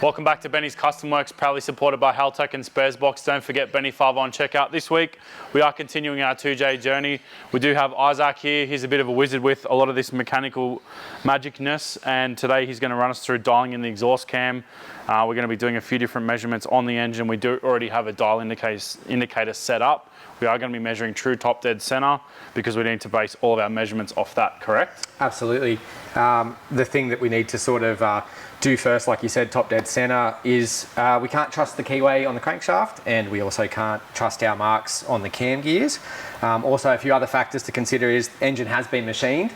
Welcome back to Benny's Custom Works, proudly supported by Haltech and Sparesbox. Don't forget Benny 5 on checkout. This week, we are continuing our 2J journey. We do have Isaac here. He's a bit of a wizard with a lot of this mechanical magicness, and today he's going to run us through dialing in the exhaust cam. We're going to be doing a few different measurements on the engine. We do already have a dial indicator set up. We are going to be measuring true top dead center because we need to base all of our measurements off that, correct? Absolutely. The thing that we need to sort of do first, like you said, top dead center, is we can't trust the keyway on the crankshaft, and we also can't trust our marks on the cam gears. Also, a few other factors to consider is the engine has been machined.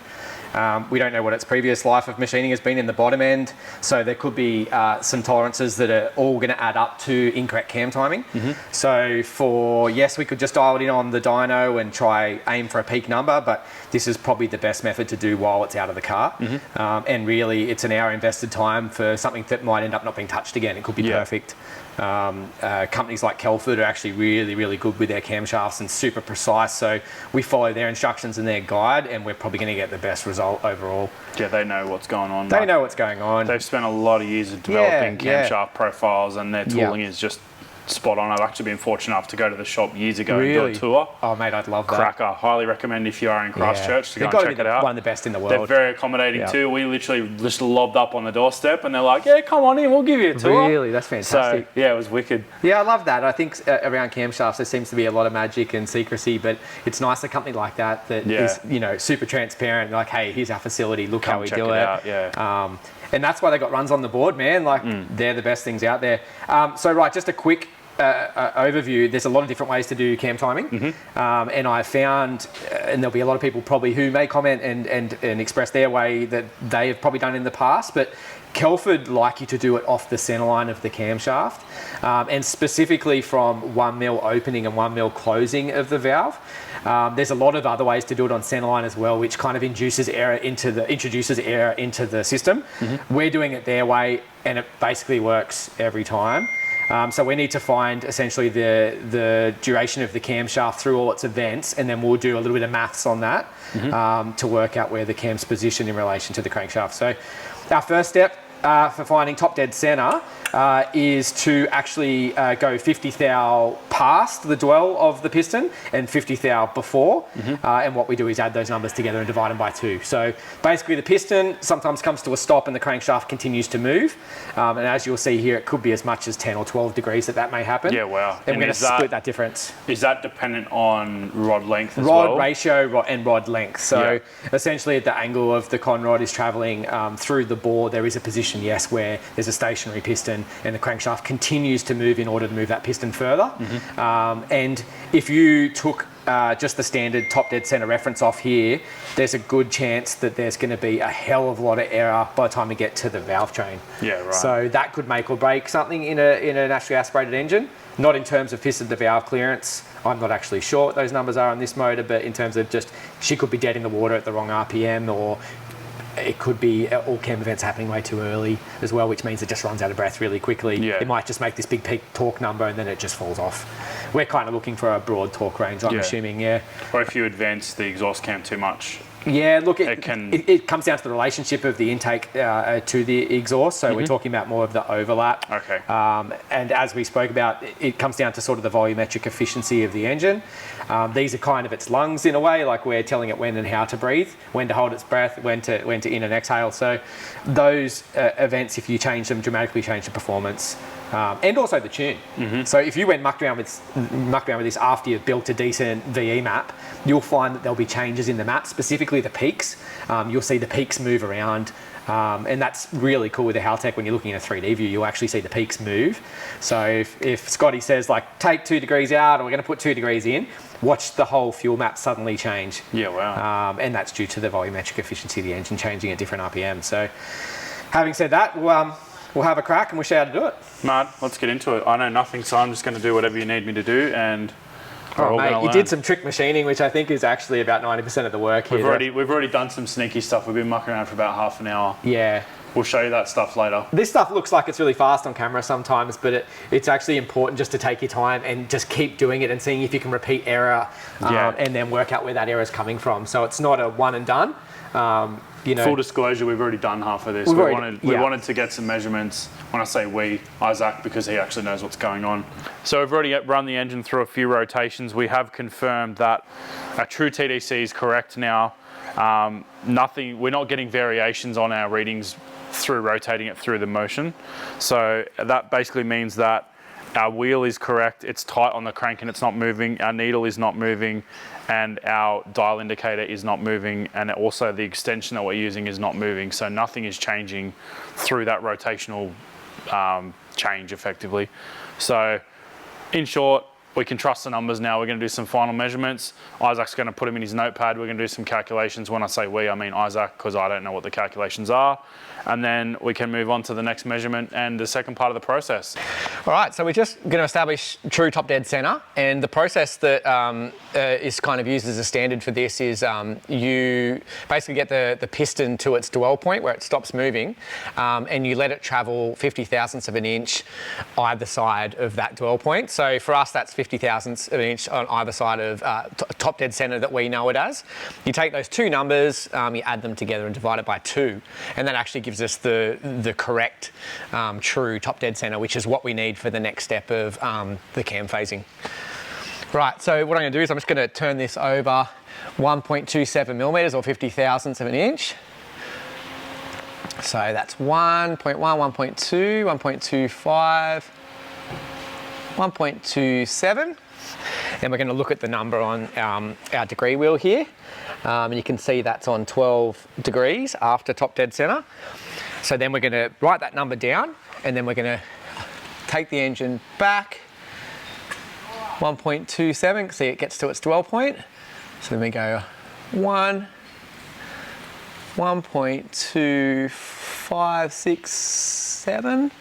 We don't know what its previous life of machining has been in the bottom end, so there could be some tolerances that are all going to add up to incorrect cam timing. So yes, we could just dial it in on the dyno and try aim for a peak number, but this is probably the best method to do while it's out of the car. And really, it's an hour invested time for something that might end up not being touched again. It could be perfect. Companies like Kelford are actually really good with their camshafts and super precise, so we follow their instructions and their guide, and we're probably going to get the best result overall. Yeah, they know what's going on. They know what's going on. They've spent a lot of years of developing camshaft profiles, and their tooling is just spot on. I've actually been fortunate enough to go to the shop years ago and do a tour. Oh mate, I'd love that. Cracker. Highly recommend if you are in Christchurch to go and check it out. One of the best in the world. They're very accommodating too. We literally just lobbed up on the doorstep and they're like, yeah, come on in, we'll give you a tour. Really? That's fantastic. So, yeah, it was wicked. Yeah, I love that. I think around camshafts there seems to be a lot of magic and secrecy, but it's nice a company like that is, you know, super transparent, like, hey, here's our facility, look how we do it. Out, and that's why they got runs on the board, man. Like, they're the best things out there. So right, just a quick overview. There's a lot of different ways to do cam timing, and I found, and there'll be a lot of people probably who may comment and express their way that they have probably done in the past, but Kelford like you to do it off the center line of the camshaft, and specifically from 1 mil opening and 1 mil closing of the valve. There's a lot of other ways to do it on center line as well, which kind of introduces error into the system. We're doing it their way, and it basically works every time. So we need to find essentially the duration of the camshaft through all its events, and then we'll do a little bit of maths on that to work out where the cam's positioned in relation to the crankshaft. So our first step for finding top dead center is to actually go 50 thou past the dwell of the piston and 50 thou before. And what we do is add those numbers together and divide them by 2. So basically the piston sometimes comes to a stop and the crankshaft continues to move. And as you'll see here, it could be as much as 10 or 12 degrees that may happen. Yeah, wow. And we're going to split that difference. Is that dependent on rod length as well? Rod ratio and rod length. So essentially at the angle of the conrod is traveling through the bore, there is a position, yes, where there's a stationary piston and the crankshaft continues to move in order to move that piston further. And if you took just the standard top dead center reference off here, there's a good chance that there's going to be a hell of a lot of error by the time we get to the valve train. Yeah, right. So that could make or break something in a naturally aspirated engine. Not in terms of piston to valve clearance. I'm not actually sure what those numbers are on this motor, but in terms of just she could be dead in the water at the wrong RPM, or it could be all cam events happening way too early as well, which means it just runs out of breath really quickly. It might just make this big peak torque number and then it just falls off. We're kind of looking for a broad torque range, I'm assuming, Or if you advance the exhaust cam too much. Yeah, look, it comes down to the relationship of the intake to the exhaust. So we're talking about more of the overlap. Okay. And as we spoke about, it comes down to sort of the volumetric efficiency of the engine. These are kind of its lungs in a way, like we're telling it when and how to breathe, when to hold its breath, when to in and exhale. So those events, if you change them, dramatically change the performance. And also the tune. So if you went mucked around with this after you've built a decent VE map, you'll find that there'll be changes in the map, specifically the peaks. You'll see the peaks move around, and that's really cool with the Haltech. When you're looking at a 3D view, you'll actually see the peaks move. So if Scotty says like take 2 degrees out, or we're going to put 2 degrees in, watch the whole fuel map suddenly change. Yeah, wow. And that's due to the volumetric efficiency of the engine changing at different RPM. So having said that, we'll have a crack and we'll show you how to do it. Mate, let's get into it. I know nothing, so I'm just going to do whatever you need me to do, and mate, you did some trick machining, which I think is actually about 90% of the work here. We've already done some sneaky stuff. We've been mucking around for about half an hour. Yeah. we'll show you that stuff later. This stuff looks like it's really fast on camera sometimes, but it's actually important just to take your time and just keep doing it and seeing if you can repeat error and then work out where that error is coming from. So it's not a one and done. You know, full disclosure, we've already done half of this. We wanted to get some measurements. When I say we, Isaac, because he actually knows what's going on. So we've already run the engine through a few rotations. We have confirmed that our true TDC is correct now. We're not getting variations on our readings through rotating it through the motion. So that basically means that our wheel is correct, it's tight on the crank and it's not moving, our needle is not moving, and our dial indicator is not moving, and also the extension that we're using is not moving. So nothing is changing through that rotational change effectively. So in short, we can trust the numbers now. We're going to do some final measurements. Isaac's going to put them in his notepad. We're going to do some calculations. When I say we, I mean Isaac, because I don't know what the calculations are. And then we can move on to the next measurement and the second part of the process. All right, so we're just going to establish true top dead center. And the process that is kind of used as a standard for this is you basically get the piston to its dwell point where it stops moving, and you let it travel 50 thousandths of an inch either side of that dwell point. So for us, that's 50 thousandths of an inch on either side of top dead center that we know it as. You take those two numbers, you add them together and divide it by 2, and that actually gives us the correct true top dead center, which is what we need for the next step of the cam phasing. Right, so what I'm going to do is I'm just going to turn this over 1.27 millimeters or 50 thousandths of an inch. So that's 1.1, 1.2, 1.25, 1.27. Then we're going to look at the number on our degree wheel here. And you can see that's on 12 degrees after top dead center. So then we're going to write that number down, and then we're going to take the engine back 1.27, see it gets to its dwell point. So then we go 1.2567.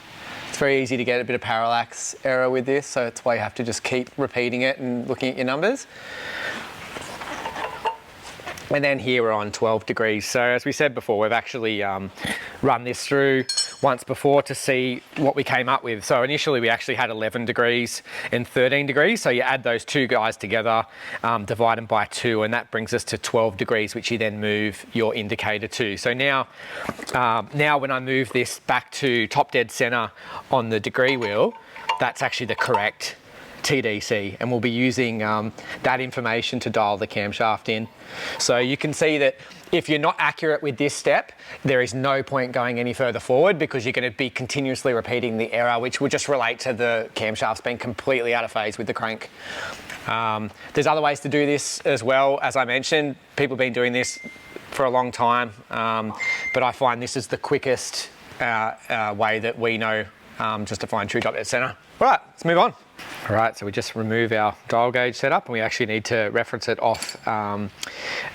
It's very easy to get a bit of parallax error with this, so that's why you have to just keep repeating it and looking at your numbers. And then here we're on 12 degrees. So as we said before, we've actually run this through once before to see what we came up with. So initially we actually had 11 degrees and 13 degrees. So you add those two guys together, divide them by 2, and that brings us to 12 degrees, which you then move your indicator to. So now when I move this back to top dead center on the degree wheel, that's actually the correct TDC, and we'll be using that information to dial the camshaft in. So you can see that if you're not accurate with this step, there is no point going any further forward, because you're going to be continuously repeating the error, which will just relate to the camshafts being completely out of phase with the crank. There's other ways to do this as well. As I mentioned, people have been doing this for a long time, but I find this is the quickest way that we know just to find true top dead center. All right, let's move on. All right, so we just remove our dial gauge setup, and we actually need to reference it off an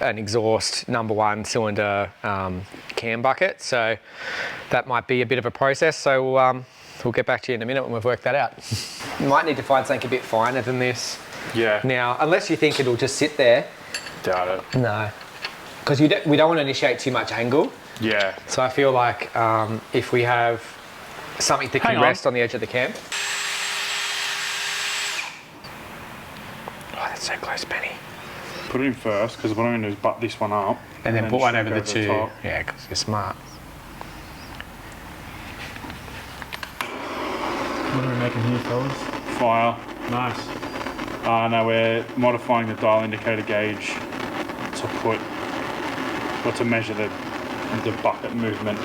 exhaust number 1 cylinder cam bucket. So that might be a bit of a process. So we'll get back to you in a minute when we've worked that out. You might need to find something a bit finer than this. Yeah. Now, unless you think it'll just sit there. Doubt it. No, because we don't want to initiate too much angle. Yeah. So I feel like if we have something that can rest on the edge of the cam. Oh, that's so close, Benny. Put it in first, because what I'm going to do is butt this one up. And then put one over the 2. Yeah, because you're smart. What are we making here, fellas? Fire. Nice. Now we're modifying the dial indicator gauge to measure the bucket movement.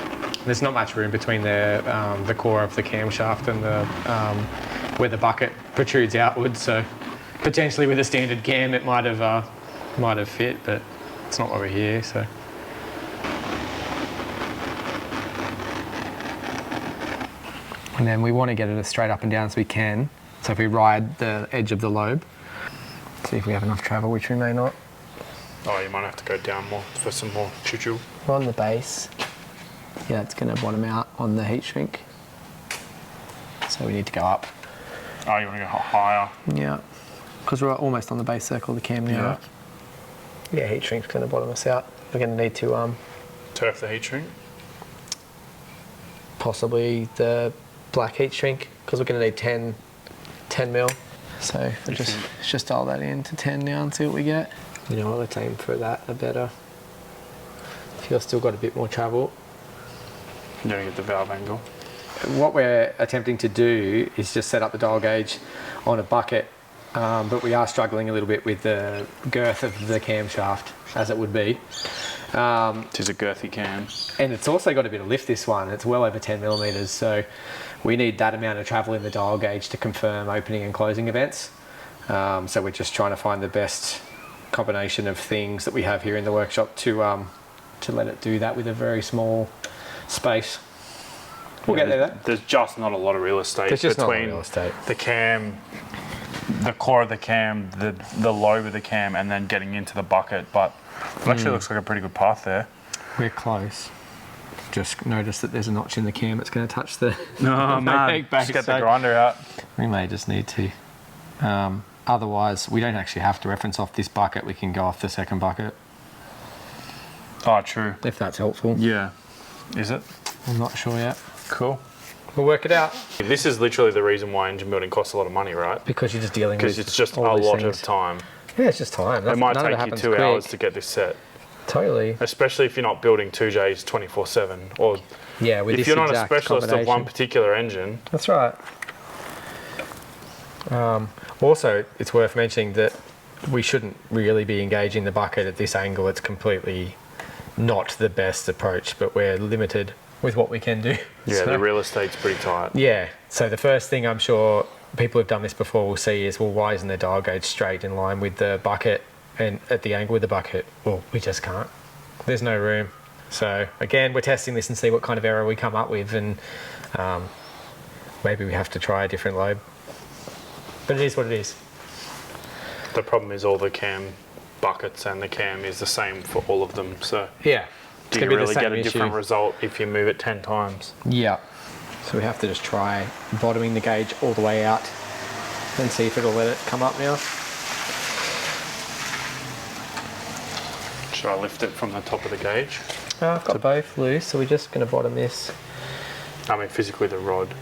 There's not much room between the core of the camshaft and the where the bucket protrudes outwards. So potentially with a standard cam, it might have fit, but it's not over here. So. And then we want to get it as straight up and down as we can. So if we ride the edge of the lobe, see if we have enough travel, which we may not. Oh, you might have to go down more for some more choo-choo. We're on the base. Yeah, it's going to bottom out on the heat shrink. So we need to go up. Oh, you want to go higher? Yeah, because we're almost on the base circle of the cam now. Yeah, heat shrink's going to bottom us out. We're going to need to... turf the heat shrink? possibly the black heat shrink, because we're going to need 10 mil. So we'll just dial that in to 10 now and see what we get. You know what, let's aim for that a better. If you've still got a bit more travel. You're going to get the valve angle. What we're attempting to do is just set up the dial gauge on a bucket, but we are struggling a little bit with the girth of the camshaft, as it would be. It is a girthy cam. And it's also got a bit of lift, this one. It's well over 10 millimetres, so we need that amount of travel in the dial gauge to confirm opening and closing events. So we're just trying to find the best combination of things that we have here in the workshop to let it do that with a very small space. We'll get there though. There's just not a lot of real estate between the cam, the core of the cam, the lobe of the cam, and then getting into the bucket. But it actually looks like a pretty good path there. We're close. Just notice that there's a notch in the cam that's going to touch the No, man. Just get the grinder out. We may just need to. Otherwise, we don't actually have to reference off this bucket. We can go off the second bucket. Oh, true. If that's helpful. Yeah. Is it? I'm not sure yet. Cool. We'll work it out. This is literally the reason why engine building costs a lot of money, right? Because you're just dealing with Because it's just a all these lot things. of time. Yeah, it's just time. It might None of take you happens 2 quick. hours to get this set. Totally. Especially if you're not building 2Js 24/7, or Yeah, with if this you're not a exact specialist of one combination. particular engine. That's right. Also, it's worth mentioning that we shouldn't really be engaging the bucket at this angle. It's completely not the best approach, but we're limited with what we can do. Yeah, So- the real estate's pretty tight. Yeah, so the first thing I'm sure people who've done this before will see is, well, why isn't the dial gauge straight in line with the bucket and at the angle with the bucket? Well, we just can't. There's no room. So again, we're testing this and see what kind of error we come up with, and maybe we have to try a different lobe. But it is what it is. The problem is all the cam buckets and the cam is the same for all of them. So Yeah. do you really get a different result if you move it 10 times? Yeah. So we have to just try bottoming the gauge all the way out and see if it'll let it come up now. Should I lift it from the top of the gauge? I've got both loose, so we're just going to bottom this. I mean, physically the rod.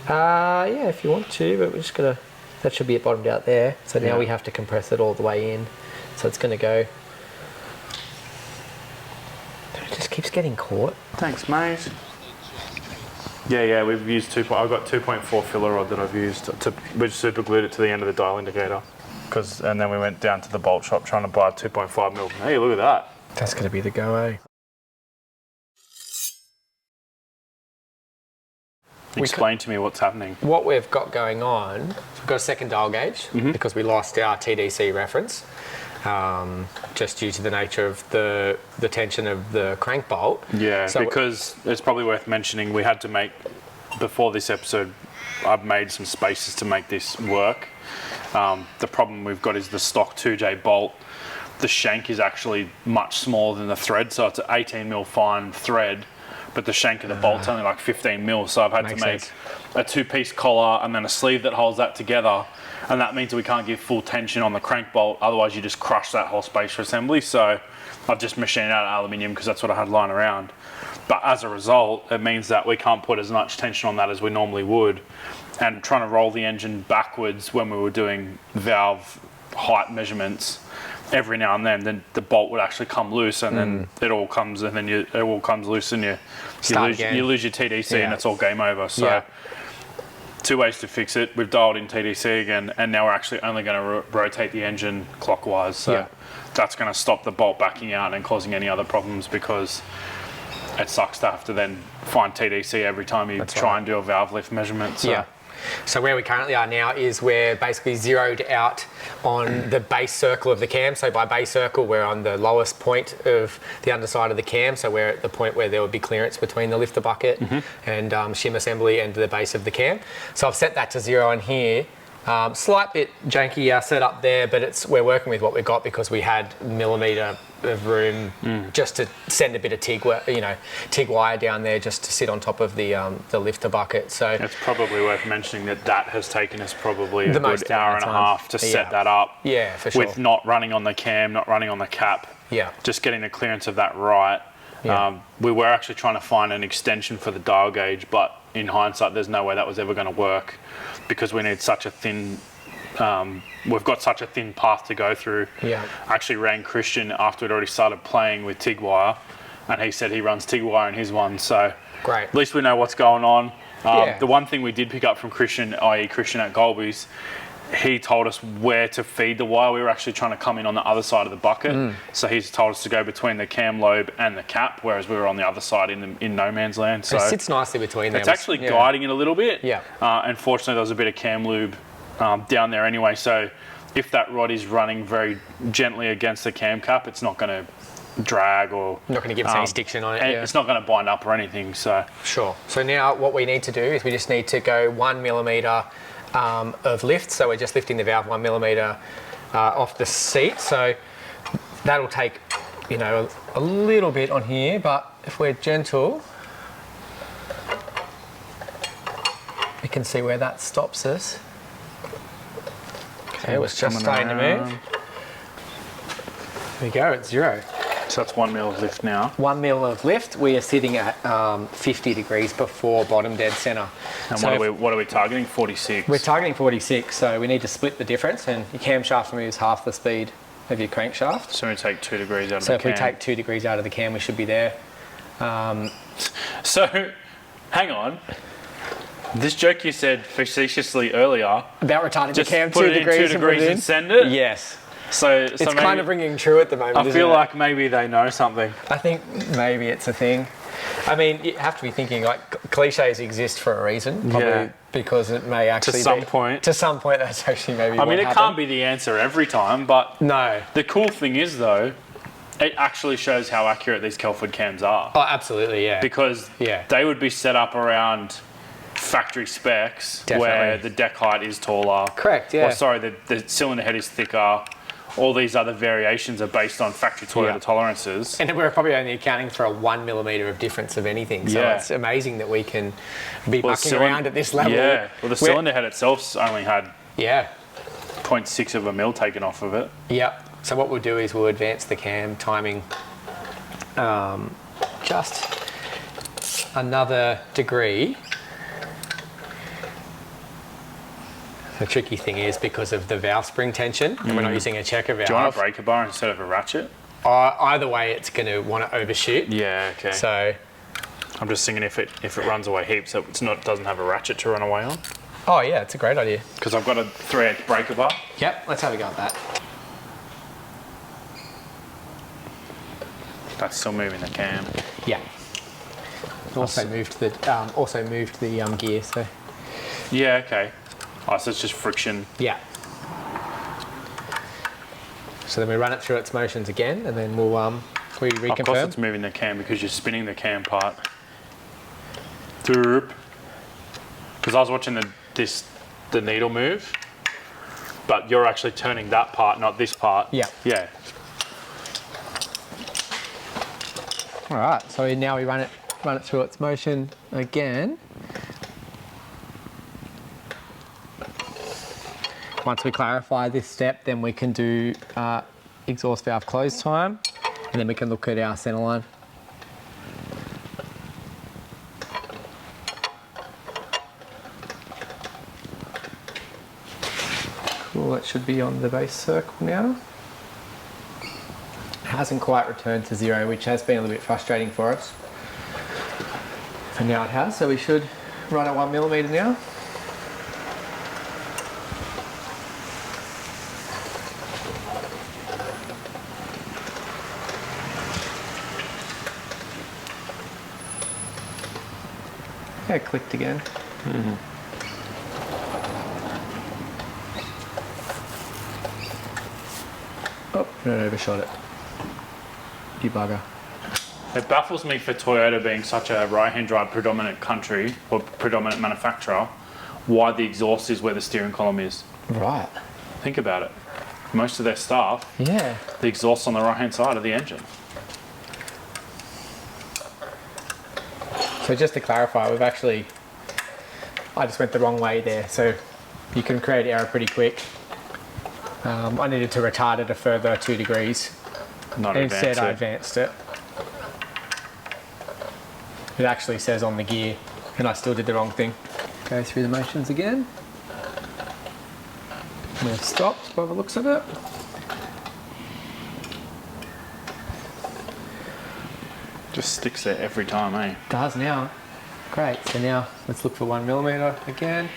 Yeah, if you want to, but we're just going to... That should be it bottomed out there. So now Yeah. we have to compress it all the way in. So it's going to go... It just keeps getting caught. Thanks, mate. Yeah, we've used I've got 2.4 filler rod that I've used. We just super glued it to the end of the dial indicator. And then we went down to the bolt shop trying to buy 2.5 mil. Hey, look at that. That's going to be the go, eh? Explain to me what's happening. What we've got going on, we've got a second dial gauge because we lost our TDC reference just due to the nature of the tension of the crank bolt. Yeah, So because it's probably worth mentioning we had to make, before this episode, I've made some spaces to make this work. The problem we've got is the stock 2J bolt. The shank is actually much smaller than the thread, so it's an 18 mil fine thread, but the shank of the bolt's only like 15 mil, so I've had to make sense. a 2-piece collar and then a sleeve that holds that together, and that means we can't give full tension on the crank bolt, otherwise you just crush that whole space for assembly. So I've just machined out aluminium because that's what I had lying around. But as a result, it means that we can't put as much tension on that as we normally would, and trying to roll the engine backwards when we were doing valve height measurements, every now and then the bolt would actually come loose, and then it all comes loose, and you lose your TDC, and it's all game over. So 2 ways to fix it. We've dialed in TDC again, and now we're actually only going to rotate the engine clockwise. So that's going to stop the bolt backing out and causing any other problems, because it sucks to have to then find TDC every time you try and do a valve lift measurement. So. Yeah. So where we currently are now is we're basically zeroed out on the base circle of the cam. So by base circle, we're on the lowest point of the underside of the cam. So we're at the point where there would be clearance between the lifter bucket and shim assembly and the base of the cam. So I've set that to 0 on here. Slight bit janky setup there, but we're working with what we've got because we had millimetre of room just to send a bit of TIG wire down there just to sit on top of the lifter bucket. So it's probably worth mentioning that has taken us probably a The good most hour amount and of a time. half to set that up. Yeah, for sure. With not running on the cam, not running on the cap. Yeah. Just getting the clearance of that right. Yeah. We were actually trying to find an extension for the dial gauge, but in hindsight, there's no way that was ever going to work because we need such a thin. We've got such a thin path to go through. Yeah. I actually rang Christian after we'd already started playing with TIG wire, and he said he runs TIG wire in his one. So Great. at least we know what's going on. Yeah. The one thing we did pick up from Christian, i.e. Christian at Golby's, he told us where to feed the wire. We were actually trying to come in on the other side of the bucket. So he's told us to go between the cam lobe and the cap, whereas we were on the other side in no man's land. So It sits nicely between them. it's actually guiding it a little bit. Yeah. Unfortunately, there was a bit of cam lube down there anyway. So if that rod is running very gently against the cam cap, it's not going to drag or... Not going to give us any stiction on it. and Yeah. it's not going to bind up or anything. So Sure. So now what we need to do is we just need to go 1 millimetre of lift. So we're just lifting the valve 1 millimetre off the seat. So that'll take, you know, a little bit on here, but if we're gentle, we can see where that stops us. Okay, it was just starting to move. There we go, it's 0. So that's 1 mil of lift now. 1 mil of lift. We are sitting at 50 degrees before bottom dead centre. And So what are we targeting? 46. we're targeting 46, so we need to split the difference, and your camshaft moves half the speed of your crankshaft. So we take 2 degrees out of So the if cam. we take 2 degrees out of the cam, we should be there. So, hang on. This joke you said facetiously earlier, About retarding the just cam put 2 it in degrees, 2 degrees and send it? Yes. So It's maybe, kind of ringing true at the moment. I isn't feel it? like maybe they know something. I think maybe it's a thing. I mean, you have to be thinking like cliches exist for a reason, probably Yeah. because it may actually some be, point. To some point, that's actually maybe. I mean, what it happened. can't be the answer every time, but No. the cool thing is, though, it actually shows how accurate these Kelford cams are. Oh, absolutely, yeah. Because Yeah. they would be set up around factory specs Definitely. where the deck height is taller. Correct, yeah. Or sorry, the cylinder head is thicker. All these other variations are based on factory Toyota Yeah. tolerances. And we're probably only accounting for a 1 millimetre of difference of anything. So Yeah. it's amazing that we can be Well, mucking around at this level. Yeah. Well, the We're- cylinder head itself's only had Yeah. 0.6 of a mil taken off of it. Yep. So what we'll do is we'll advance the cam timing just another degree. The tricky thing is because of the valve spring tension, and we're not using a checker valve. Do you want a breaker bar instead of a ratchet? Either way, it's going to want to overshoot. Yeah, okay. So, I'm just thinking if it runs away heaps, so doesn't have a ratchet to run away on. oh yeah, it's a great idea. Because I've got a 3/8 breaker bar. Yep, let's have a go at that. That's still moving the cam. Yeah. Also moved the gear. So Yeah, okay. Oh, so it's just friction. yeah. So then we run it through its motions again, and then we'll we Of course reconfirm. it's moving the cam because you're spinning the cam part. Because I was watching the needle move, but you're actually turning that part, not this part. Yeah. Yeah. All right. So now we run it through its motion again. Once we clarify this step, then we can do exhaust valve close time, and then we can look at our center line. Cool, that should be on the base circle now. It hasn't quite returned to 0, which has been a little bit frustrating for us. And now it has, so we should run at 1 millimetre now. Yeah, it clicked again. Oh, no, overshot it. You bugger. It baffles me for Toyota being such a right-hand drive predominant country or predominant manufacturer, why the exhaust is where the steering column is. Right. Think about it. Most of their stuff, Yeah. the exhaust's on the right-hand side of the engine. So just to clarify, I just went the wrong way there, so you can create error pretty quick. I needed to retard it a further 2 degrees. Not Instead, I advanced it. advanced it. it actually says on the gear, and I still did the wrong thing. Go through the motions again. We've stopped by the looks of it. Just sticks there every time, eh? Does now. Great. So now let's look for 1mm again.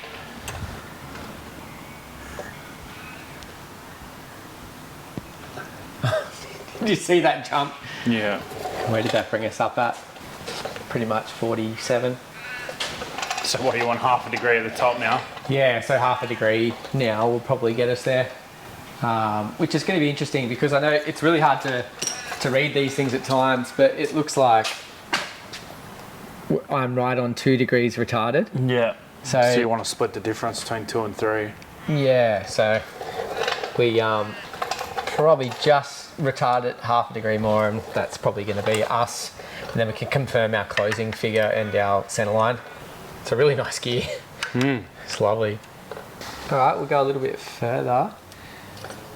Did you see that jump? Yeah. Where did that bring us up at? Pretty much 47. So what do you want, half a degree at the top now? Yeah, so half a degree now will probably get us there. Which is going to be interesting because I know it's really hard to read these things at times, but it looks like I'm right on 2 degrees retarded. Yeah. So you want to split the difference between 2 and 3? Yeah, so we probably just retarded half a degree more, and that's probably going to be us. And then we can confirm our closing figure and our center line. It's a really nice gear. It's lovely. All right, we'll go a little bit further,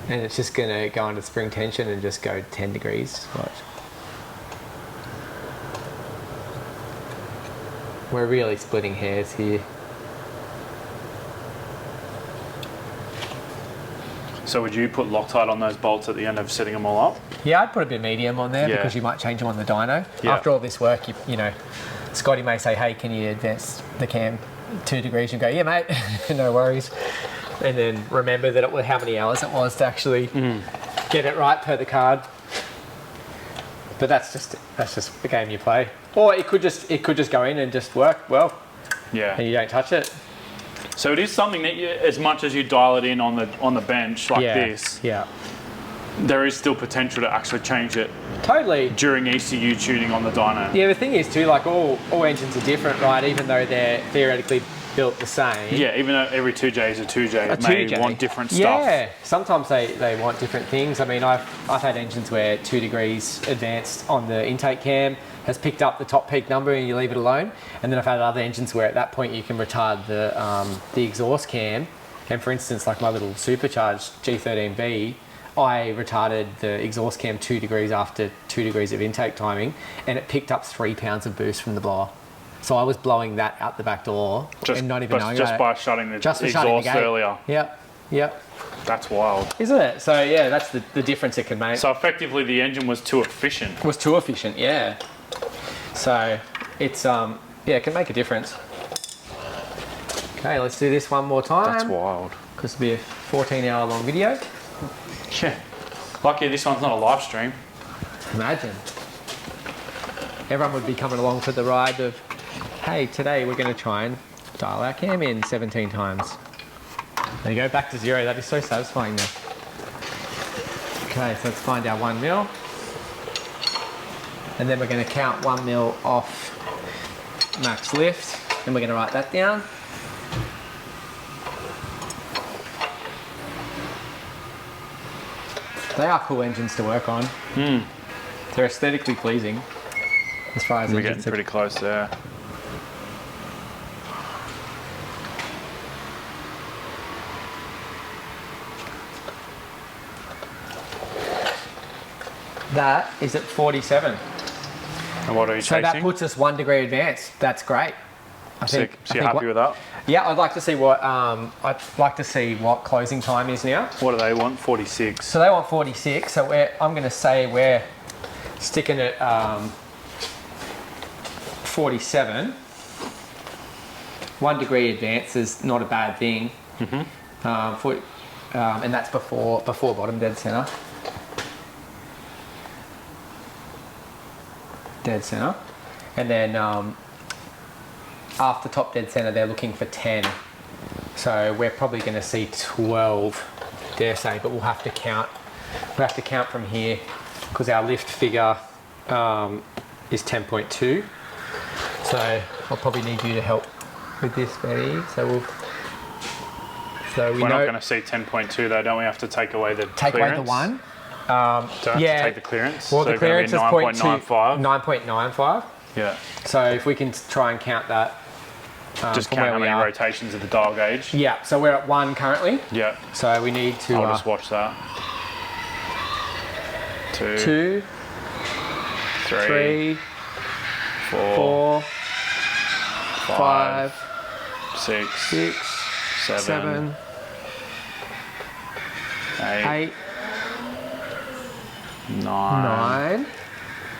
and it's just going to go into spring tension and just go 10 degrees. Watch. We're really splitting hairs here. So would you put Loctite on those bolts at the end of setting them all up? Yeah, I'd put a bit of medium on there Yeah. because you might change them on the dyno. Yeah. After all this work, you know, Scotty may say, hey, can you advance the cam 2 degrees? And go, yeah, mate, no worries. And then remember that how many hours it was to actually get it right per the card. But that's just the game you play. Or it could just go in and just work well, Yeah. and you don't touch it. So it is something that you, as much as you dial it in on the bench like this, Yeah. there is still potential to actually change it Totally. during ECU tuning on the dyno. Yeah, the thing is too, like all engines are different, right? Even though they're theoretically built the same. Yeah, even though every 2J is a 2J, it may 2J. want different stuff. Yeah, sometimes they want different things. I mean, I've had engines where 2 degrees advanced on the intake cam has picked up the top peak number and you leave it alone. And then I've had other engines where at that point you can retard the exhaust cam. And for instance, like my little supercharged G13B, I retarded the exhaust cam 2 degrees after 2 degrees of intake timing, and it picked up 3 pounds of boost from the blower. So I was blowing that out the back door and not even knowing just about by it. shutting the Just for shutting the exhaust gate. earlier. Yep. That's wild. Isn't it? So yeah, that's the difference it can make. So effectively the engine was too efficient. It was too efficient, yeah. So it's it can make a difference. Okay, let's do this one more time. That's wild. Because it'll be a 14-hour long video. Yeah. Lucky this one's not a live stream. Imagine. Everyone would be coming along for the ride of, hey, today we're going to try and dial our cam in 17 times. There you go, back to 0. That is so satisfying now. Okay, so let's find our 1mm. And then we're going to count 1mm off max lift. And we're going to write that down. They are cool engines to work on. They're aesthetically pleasing as far as We're getting engines are. pretty close there. That is at 47. And what are you So chasing? that puts us 1 degree advance. That's great. Sick. So you're happy with that? Yeah, I'd like to see what closing time is now. What do they want? 46. So they want 46. So I'm going to say we're sticking at 47. 1 degree advance is not a bad thing. And that's before bottom dead center. Dead center. And then after top dead center, they're looking for 10. So we're probably going to see 12, dare say, but we'll have to count. We'll have to count from here because our lift figure is 10.2. So I'll probably need you to help with this, Betty. So we We're know, not going to see 10.2 though, don't we have to take away the take clearance? away the 1. Don't have to take the clearance? Well, So the clearance is 9.95? 9.95. Yeah. So if we can try and count that. Just from count where how we many are. rotations of the dial gauge. Yeah, so we're at 1 currently. Yeah. So we need to. I'll just watch that. 2, 2, 3, 3, 4, 4, 5, 6, 6, 7, 7, 8, 8, 9. 9,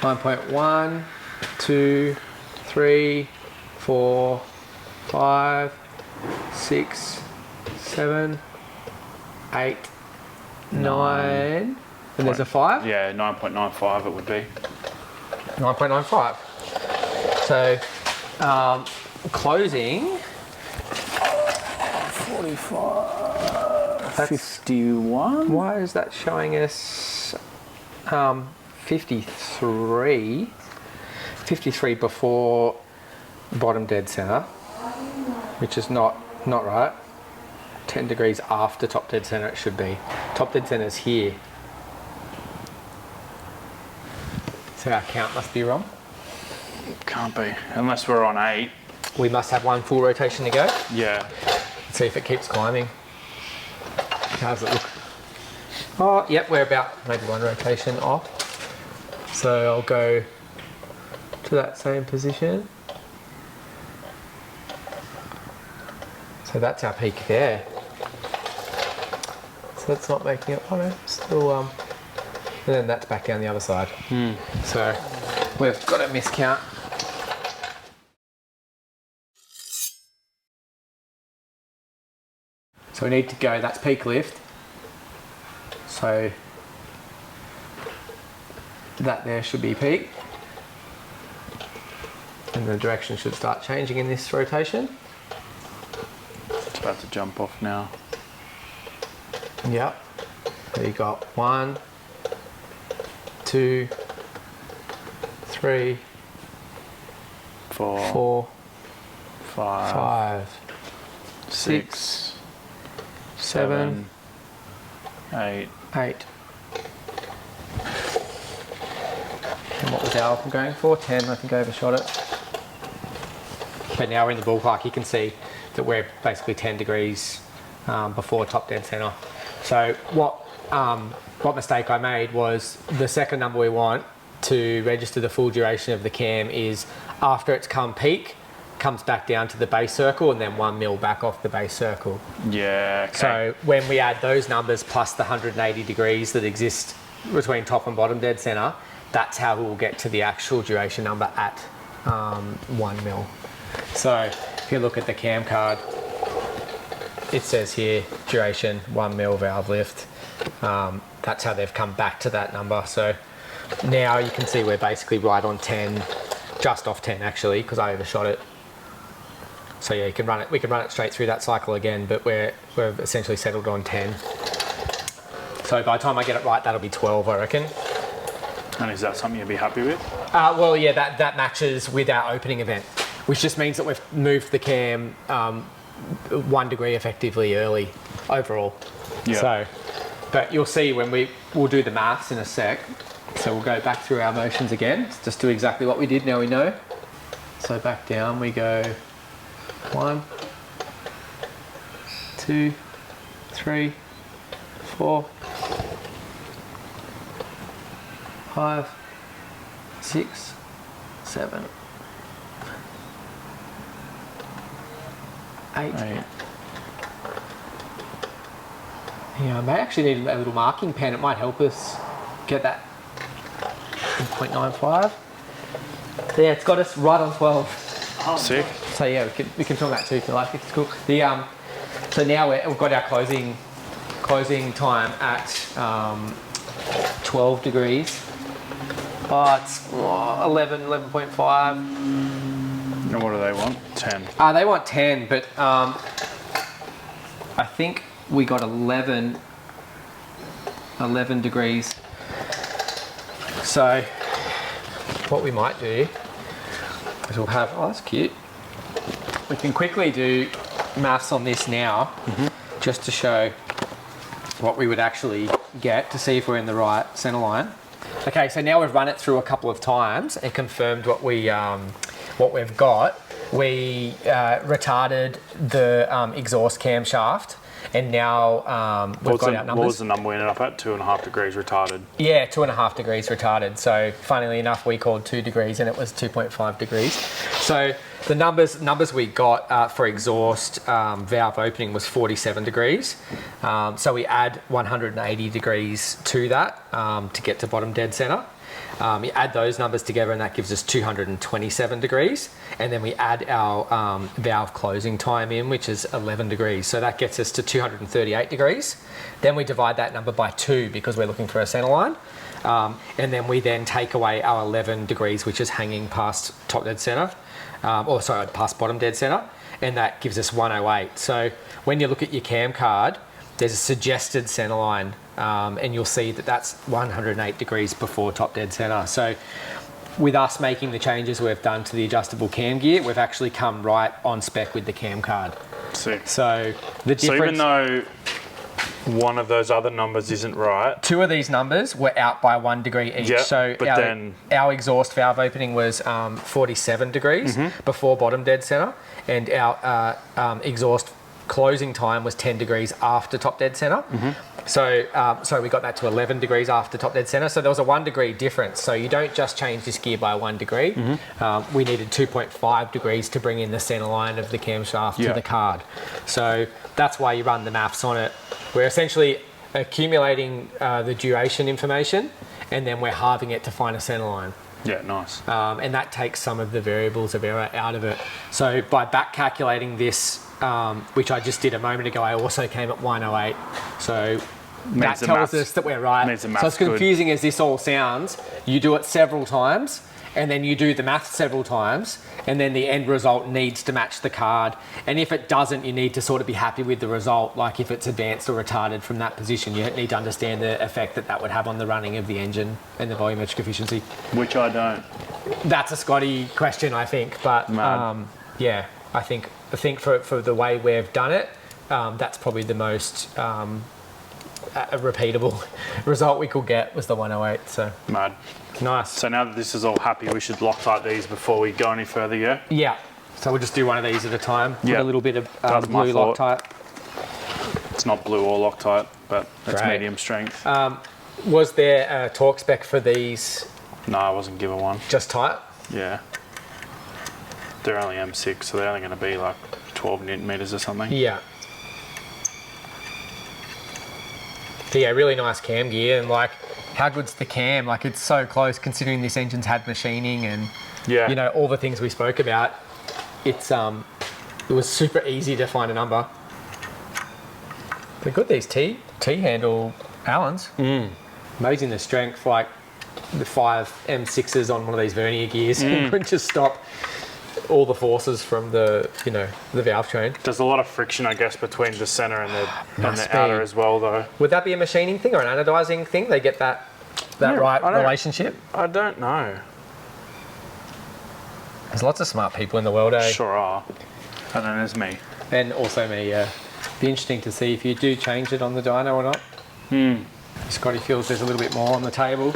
9.1, 2, 3, 4, 5, 6, 7, 8, 9. And there's a 5? Yeah, 9.95 it would be. 9.95. So, closing 45. That's, 51? why is that showing us 53? 53 before bottom dead center, which is not right. 10 degrees after top dead center it should be. Top dead center is here. So our count must be wrong. Can't be, unless we're on 8. We must have one full rotation to go. Yeah. Let's see if it keeps climbing. How's it look? Oh, yep, we're about maybe one rotation off. So I'll go to that same position. So that's our peak there. So that's not making it, oh no, still, and then that's back down the other side. So we've got a miscount. So we need to go, that's peak lift. So that there should be peak. And the direction should start changing in this rotation. It's about to jump off now. Yep. So you got 1, 2, 3, 4, 4, 5, 5, 6, 7, 8. 8. And what was our going for? 10, I think I overshot it. But now we're in the ballpark, you can see that we're basically 10 degrees before top dead center. So what mistake I made was the second number we want to register the full duration of the cam is after it's come peak, comes back down to the base circle and then 1 mil back off the base circle. Yeah, okay. So when we add those numbers plus the 180 degrees that exist between top and bottom dead center, that's how we'll get to the actual duration number at 1 mil. So if you look at the cam card, it says here duration 1 mil valve lift. That's how they've come back to that number. So now you can see we're basically right on 10, just off 10 actually, because I overshot it. So yeah, you can run it. We can run it straight through that cycle again, but we've essentially settled on 10. So by the time I get it right, that'll be 12, I reckon. And is that something you'd be happy with? Well, yeah, that matches with our opening event, which just means that we've moved the cam 1 degree effectively early overall. Yeah. So, but you'll see when we'll do the maths in a sec. So we'll go back through our motions again, just do exactly what we did, now we know. So back down we go 1, 2, 3, 4, 5, 6, 7, 8. 8. Yeah, I may actually need a little marking pen. It might help us get that in 0.95. So yeah, it's got us right on 12. Sick. So yeah, we can film that too if you like. It's cool. So now we've got our closing time at 12 degrees. Oh, it's 11, 11.5. And what do they want? 10. They want 10, but I think we got 11 degrees. So what we might do is we'll have, oh that's cute. We can quickly do maths on this now, just to show what we would actually get to see if we're in the right center line. Okay, so now we've run it through a couple of times and confirmed what we've got. We retarded the exhaust camshaft And now we've got our numbers. What was the number we ended up at? 2.5 degrees retarded. Yeah, 2.5 degrees retarded. So funnily enough, we called 2 degrees and it was 2.5 degrees. So the numbers we got for exhaust valve opening was 47 degrees. So we add 180 degrees to that to get to bottom dead center. You add those numbers together and that gives us 227 degrees. And then we add our valve closing time in, which is 11 degrees. So that gets us to 238 degrees. Then we divide that number by 2 because we're looking for a center line. And then we then take away our 11 degrees, which is hanging past top dead center. Past bottom dead center. And that gives us 108. So when you look at your cam card, there's a suggested center line. And you'll see that that's 108 degrees before top dead center. So with us making the changes we've done to the adjustable cam gear, we've actually come right on spec with the cam card. Sick. So the difference... So even though one of those other numbers isn't right... 2 of these numbers were out by 1 degree each. Yep, so but then... our exhaust valve opening was 47 degrees before bottom dead center. And our exhaust closing time was 10 degrees after top dead center. So we got that to 11 degrees after top dead center. So there was a 1 degree difference. So you don't just change this gear by 1 degree. We needed 2.5 degrees to bring in the center line of the camshaft to the card. So that's why you run the maths on it. We're essentially accumulating the duration information and then we're halving it to find a center line. Yeah, nice. And that takes some of the variables of error out of it. So by back calculating this, which I just did a moment ago, I also came at 108. So that tells us that we're right. So as confusing as this all sounds, you do it several times and then you do the math several times and then the end result needs to match the card. And if it doesn't, you need to sort of be happy with the result. Like if it's advanced or retarded from that position, you need to understand the effect that that would have on the running of the engine and the volumetric efficiency. Which I don't. That's a Scotty question, I think. But yeah, I think for the way we've done it, that's probably the most a repeatable result we could get was the 108. So mad. Nice. So now that this is all happy, we should Loctite these before we go any further, yeah? Yeah. So we'll just do one of these at a time. Yeah. Put a little bit of blue Loctite. It's not blue or Loctite, but it's medium strength. Was there a torque spec for these? No, I wasn't given one. Just tight? Yeah. They're only M6, so they're only going to be like 12 newton meters or something. Yeah. So yeah, really nice cam gear, and like, how good's the cam? Like, it's so close considering this engine's had machining and you know, all the things we spoke about. It's it was super easy to find a number. They're good, these T handle Allens. Amazing the strength, like the 5 M6s on one of these vernier gears could just stop all the forces from the, you know, the valve train. There's a lot of friction, I guess, between the center and the outer as well, though. Would that be a machining thing or an anodizing thing? They get that right relationship? I don't know. There's lots of smart people in the world, eh? Sure are. And then there's me. And also me, yeah. Be interesting to see if you do change it on the dyno or not. Scotty feels there's a little bit more on the table.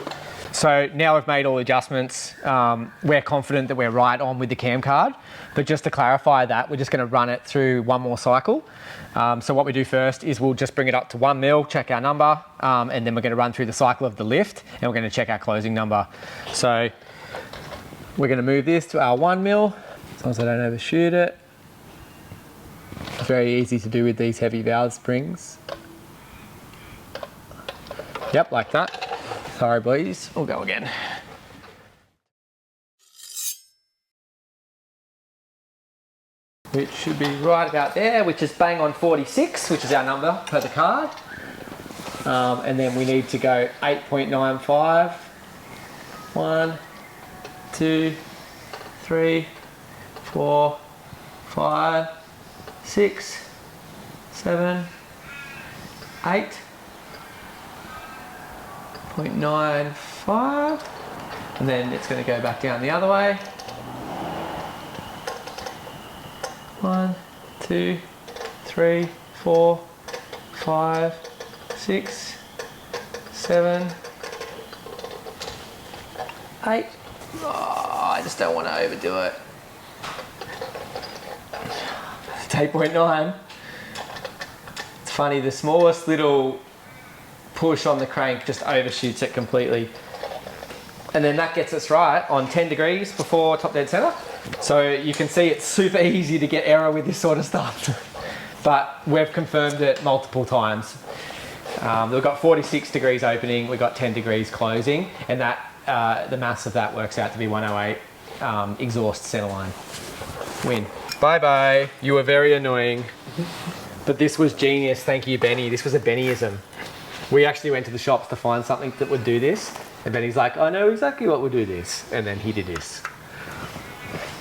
So now we've made all adjustments. We're confident that we're right on with the cam card, but just to clarify that, we're just going to run it through one more cycle. So what we do first is we'll just bring it up to 1 mil, check our number, and then we're going to run through the cycle of the lift, and we're going to check our closing number. So we're going to move this to our 1 mil, as long as I don't overshoot it. It's very easy to do with these heavy valve springs. Yep, like that. Sorry, boys. We'll go again. Which should be right about there, which is bang on 46, which is our number per the card. And then we need to go 8.95. 1, 2, 3, 4, 5, 6, 7, 8. 0.95, and then it's going to go back down the other way. 1, 2, 3, 4, 5, 6, 7, 8. Oh, I just don't want to overdo it. It's 8.9. It's funny, the smallest little push on the crank just overshoots it completely. And then that gets us right on 10 degrees before top dead center. So you can see it's super easy to get error with this sort of stuff. But we've confirmed it multiple times. We've got 46 degrees opening, we've got 10 degrees closing, and that the mass of that works out to be 108 exhaust centerline. Win. Bye bye. You were very annoying. But this was genius. Thank you, Benny. This was a Bennyism. We actually went to the shops to find something that would do this. And Benny's like, I know exactly what would do this. And then he did this.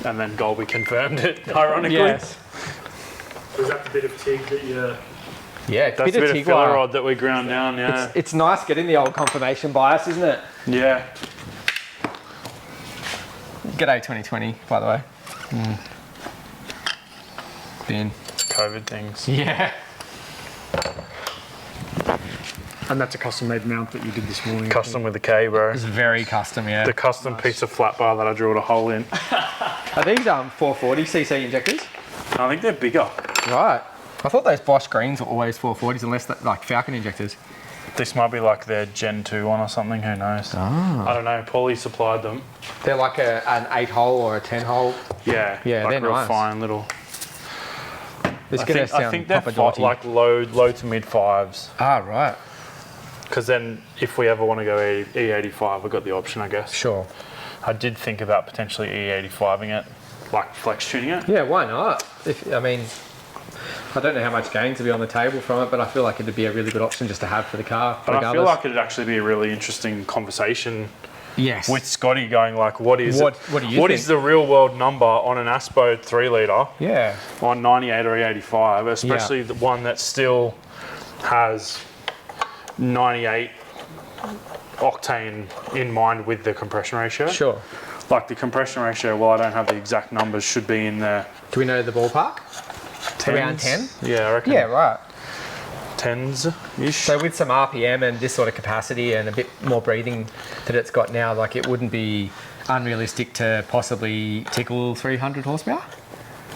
And then Golby confirmed it, ironically. Yes. Was that the bit of TIG that you... Yeah, it's That's a bit of TIG filler wire. rod that we ground down, yeah. It's nice getting the old confirmation bias, isn't it? Yeah. G'day 2020, by the way. Ben. COVID things. Yeah. And that's a custom-made mount that you did this morning. Custom with the K, bro. It's very custom, yeah. The custom piece of flat bar that I drilled a hole in. Are these 440cc injectors? I think they're bigger. Right. I thought those Bosch greens were always 440s, unless they're like Falcon injectors. This might be like their Gen 2 one or something, who knows? I don't know, Paulie supplied them. They're like an 8-hole or a 10-hole. Yeah, Yeah, like they're real nice. fine little. It's I gonna think, sound I think they're proper dodgy. like low to mid fives. Ah, right. Because then if we ever want to go E85, we've got the option, I guess. Sure. I did think about potentially E85ing it, like flex tuning it. Yeah, why not? I don't know how much gains will be on the table from it, but I feel like it'd be a really good option just to have for the car. But regardless. I feel like it'd actually be a really interesting conversation yes. with Scotty going like, what is What do you what think? is the real world number on an Aspo 3 litre Yeah. on 98 or E85, especially the one that still has 98 octane in mind with the compression ratio. Sure. Like the compression ratio, well, I don't have the exact numbers, should be in the Do we know the ballpark? Around 10s. 10? Yeah, I reckon. Yeah, right. 10s-ish. So with some RPM and this sort of capacity and a bit more breathing that it's got now, like it wouldn't be unrealistic to possibly tickle 300 horsepower?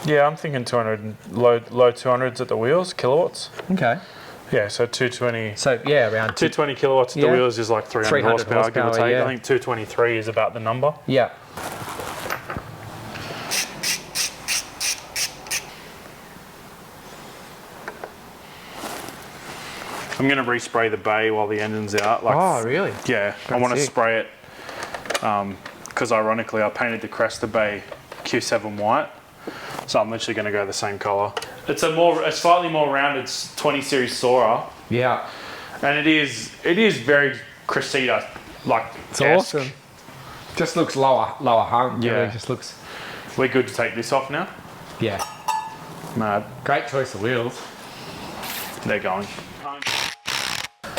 Yeah, I'm thinking 200, low 200s at the wheels, kilowatts. Okay. Yeah, so 220. So yeah, around 220 kilowatts at the Yeah. wheels is like 300 horsepower, give or horsepower, take. yeah. I think 223 is about the number. Yeah. I'm going to respray the bay while the engine's out. Like, Oh, really? yeah, I That's want to sick. spray it because ironically I painted the crest of bay Q7 white. So I'm literally going to go the same colour. It's a slightly more rounded 20 series Sora, Yeah. and it is very Cressida like. It's awesome. Just looks lower hung. Yeah. Really just looks. We're good to take this off now. Yeah. Mad. Great choice of wheels. They're going.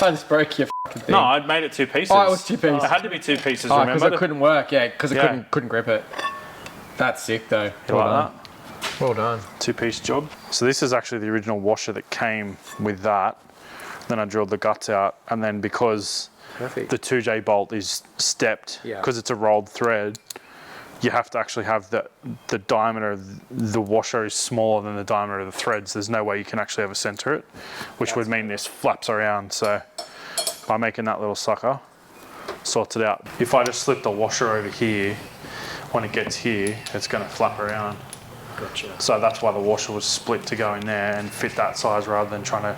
I just broke your fucking thing. No, I'd made it 2 pieces. Oh, it was 2 pieces. It had to be 2 pieces. Oh, remember? because it couldn't work. Yeah, because it Yeah. couldn't grip it. That's sick though. You like that? Well done. 2-piece job. So this is actually the original washer that came with that. Then I drilled the guts out, and then because Perfect. the 2J bolt is stepped, Yeah. because it's a rolled thread, you have to actually have the diameter of the washer is smaller than the diameter of the threads. There's no way you can actually ever center it, which would mean this flaps around. So by making that little sucker, sorts it out. If I just slip the washer over here, when it gets here, it's going to flap around. Gotcha. So that's why the washer was split to go in there and fit that size rather than trying to,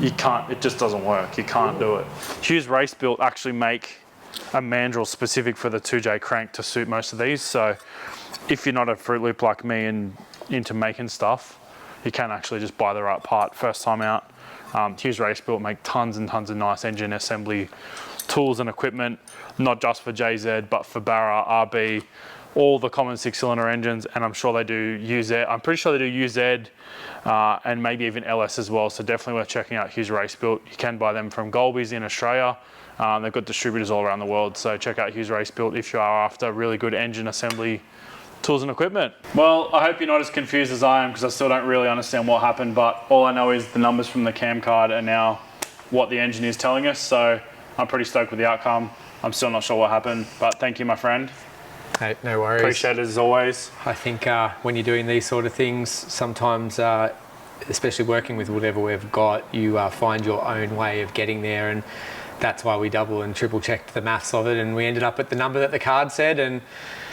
you can't, it just doesn't work. You can't do it. Hughes Race Built actually make a mandrel specific for the 2J crank to suit most of these. So if you're not a Fruit Loop like me and into making stuff, you can actually just buy the right part first time out. Hughes Race Built make tons and tons of nice engine assembly tools and equipment, not just for JZ, but for Barra, RB, all the common 6-cylinder engines, and I'm sure they do UZ. I'm pretty sure they do UZ and maybe even LS as well. So definitely worth checking out Hughes Race Built. You can buy them from Golby's in Australia. They've got distributors all around the world. So check out Hughes Race Built if you are after really good engine assembly tools and equipment. Well, I hope you're not as confused as I am because I still don't really understand what happened, but all I know is the numbers from the cam card are now what the engine is telling us. So I'm pretty stoked with the outcome. I'm still not sure what happened, but thank you, my friend. Hey, no worries. Appreciate it as always. I think when you're doing these sort of things, sometimes especially working with whatever we've got, you find your own way of getting there, and that's why we double and triple checked the maths of it, and we ended up at the number that the card said, and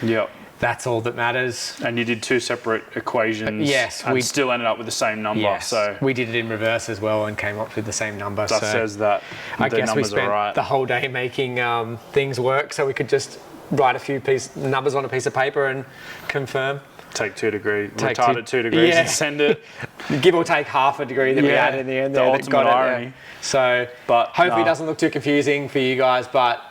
Yep. that's all that matters. And you did 2 separate equations. Yes, and we still ended up with the same number. Yes, So we did it in reverse as well and came up with the same number. that so says that I the guess we numbers are spent right. the whole day making things work, so we could just write a few numbers on a piece of paper and confirm. Take 2 degrees, Take retarded 2 degrees, Yeah. and send it. Give or take half a degree that we Yeah, added in the end the there. that ultimate got it there. irony. So But, hopefully no. it doesn't look too confusing for you guys, but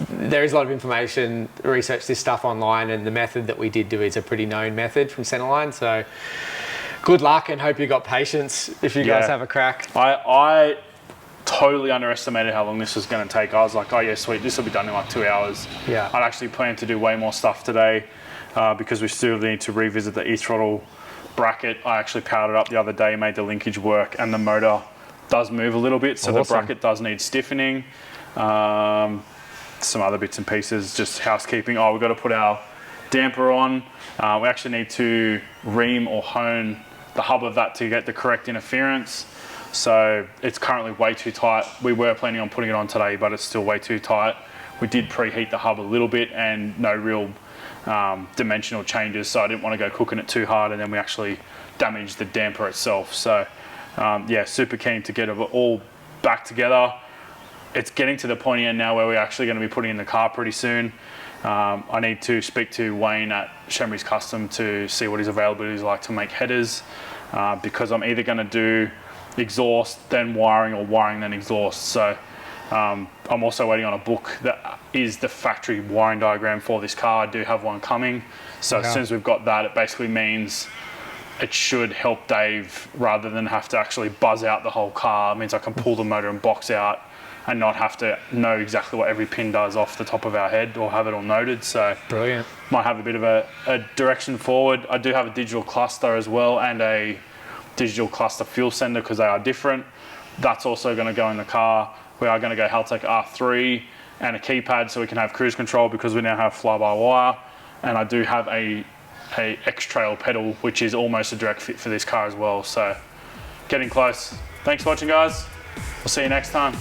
there is a lot of information. Research this stuff online, and the method that we did do is a pretty known method from Centerline. So good luck, and hope you got patience if you guys Yeah. have a crack. I totally underestimated how long this was going to take. I was like, oh yeah, sweet, this will be done in like 2 hours. Yeah. I'd actually planned to do way more stuff today because we still need to revisit the e-throttle bracket. I actually powered it up the other day, made the linkage work, and the motor does move a little bit, so the Awesome. bracket does need stiffening. Some other bits and pieces, just housekeeping. Oh, we've got to put our damper on. We actually need to ream or hone the hub of that to get the correct interference. So it's currently way too tight. We were planning on putting it on today, but it's still way too tight. We did preheat the hub a little bit, and no real dimensional changes, so I didn't want to go cooking it too hard, and then we actually damaged the damper itself. So yeah, super keen to get it all back together. It's getting to the point here now where we're actually going to be putting in the car pretty soon. I need to speak to Wayne at Shemry's Custom to see what his availability is like to make headers, because I'm either going to do exhaust then wiring, or wiring then exhaust. So I'm also waiting on a book that is the factory wiring diagram for this car. I do have one coming, so as soon as we've got that, it basically means it should help Dave, rather than have to actually buzz out the whole car. It means I can pull the motor and box out and not have to know exactly what every pin does off the top of our head, or have it all noted. So Brilliant. might have a bit of a direction forward. I do have a digital cluster as well, and a digital cluster fuel sender, because they are different. That's also going to go in the car. We are going to go Haltech R3 and a keypad, so we can have cruise control, because we now have fly-by-wire. And I do have a X-Trail pedal, which is almost a direct fit for this car as well. So getting close. Thanks for watching, guys. We'll see you next time.